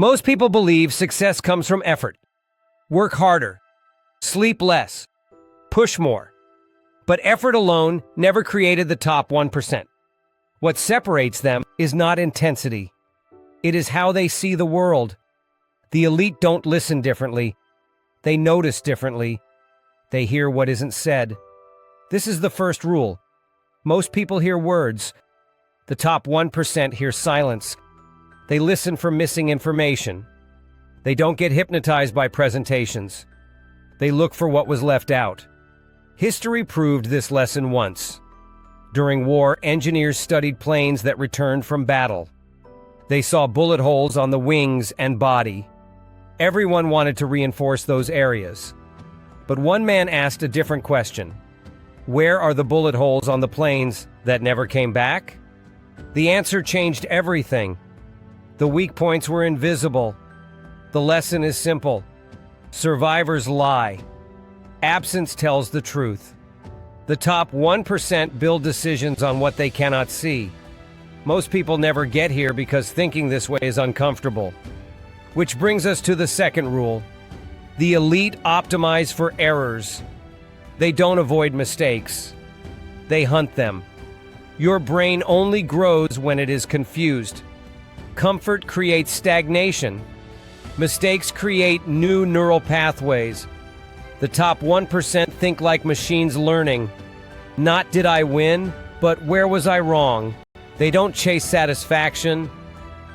Most people believe success comes from effort. Work harder, sleep less, push more. But effort alone never created the top 1%. What separates them is not intensity. It is how they see the world. The elite don't listen differently. They notice differently. They hear what isn't said. This is the first rule. Most people hear words. The top 1% hear silence. They listen for missing information. They don't get hypnotized by presentations. They look for what was left out. History proved this lesson once. During war, engineers studied planes that returned from battle. They saw bullet holes on the wings and body. Everyone wanted to reinforce those areas. But one man asked a different question. Where are the bullet holes on the planes that never came back? The answer changed everything. The weak points were invisible. The lesson is simple. Survivors lie. Absence tells the truth. The top 1% build decisions on what they cannot see. Most people never get here because thinking this way is uncomfortable. Which brings us to the second rule. The elite optimize for errors. They don't avoid mistakes. They hunt them. Your brain only grows when it is confused. Comfort creates stagnation. Mistakes create new neural pathways. The top 1% think like machines learning. Not did I win, but where was I wrong? They don't chase satisfaction.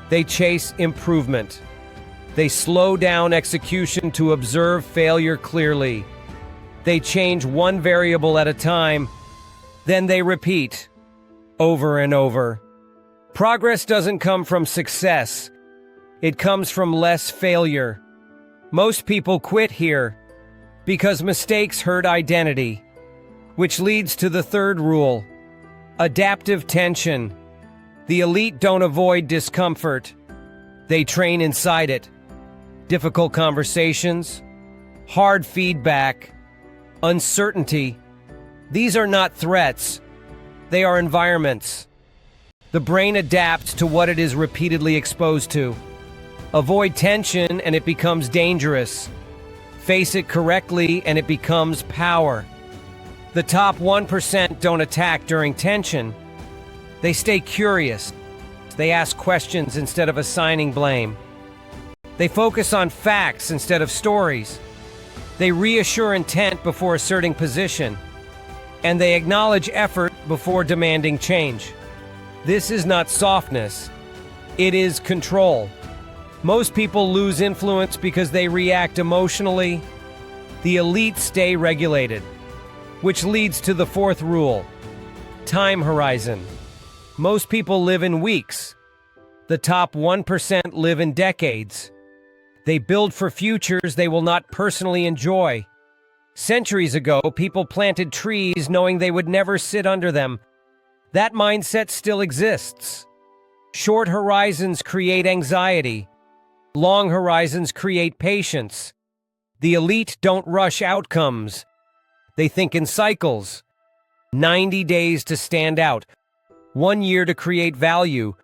They chase improvement. They slow down execution to observe failure clearly. They change one variable at a time. Then they repeat over and over. Progress doesn't come from success. It comes from less failure. Most people quit here because mistakes hurt identity, which leads to the third rule, adaptive tension. The elite don't avoid discomfort. They train inside it. Difficult conversations, hard feedback, uncertainty. These are not threats. They are environments. The brain adapts to what it is repeatedly exposed to. Avoid tension and it becomes dangerous. Face it correctly and it becomes power. The top 1% don't attack during tension. They stay curious. They ask questions instead of assigning blame. They focus on facts instead of stories. They reassure intent before asserting position. And they acknowledge effort before demanding change. This is not softness. It is control. Most people lose influence because they react emotionally. The elite stay regulated, which leads to the fourth rule, time horizon. Most people live in weeks. The top 1% live in decades. They build for futures they will not personally enjoy. Centuries ago, people planted trees knowing they would never sit under them. That mindset still exists. Short horizons create anxiety. Long horizons create patience. The elite don't rush outcomes. They think in cycles. 90 days to stand out. 1 year to create value.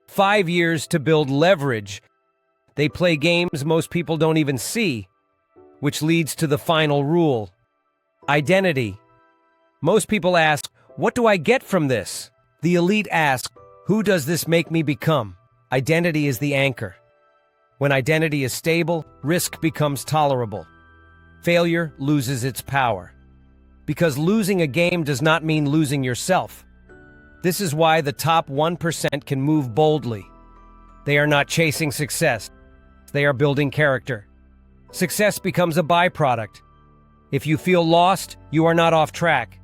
5 years to build leverage. They play games most people don't even see, which leads to the final rule. Identity. Most people ask, what do I get from this? The elite ask, who does this make me become? Identity is the anchor. When identity is stable, risk becomes tolerable. Failure loses its power. Because losing a game does not mean losing yourself. This is why the top 1% can move boldly. They are not chasing success. They are building character. Success becomes a byproduct. If you feel lost, you are not off track.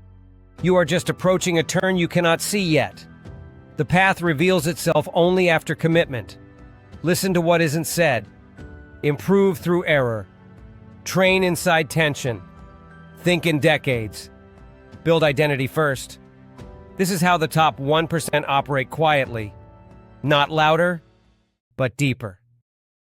You are just approaching a turn you cannot see yet. The path reveals itself only after commitment. Listen to what isn't said. Improve through error. Train inside tension. Think in decades. Build identity first. This is how the top 1% operate quietly. Not louder, but deeper.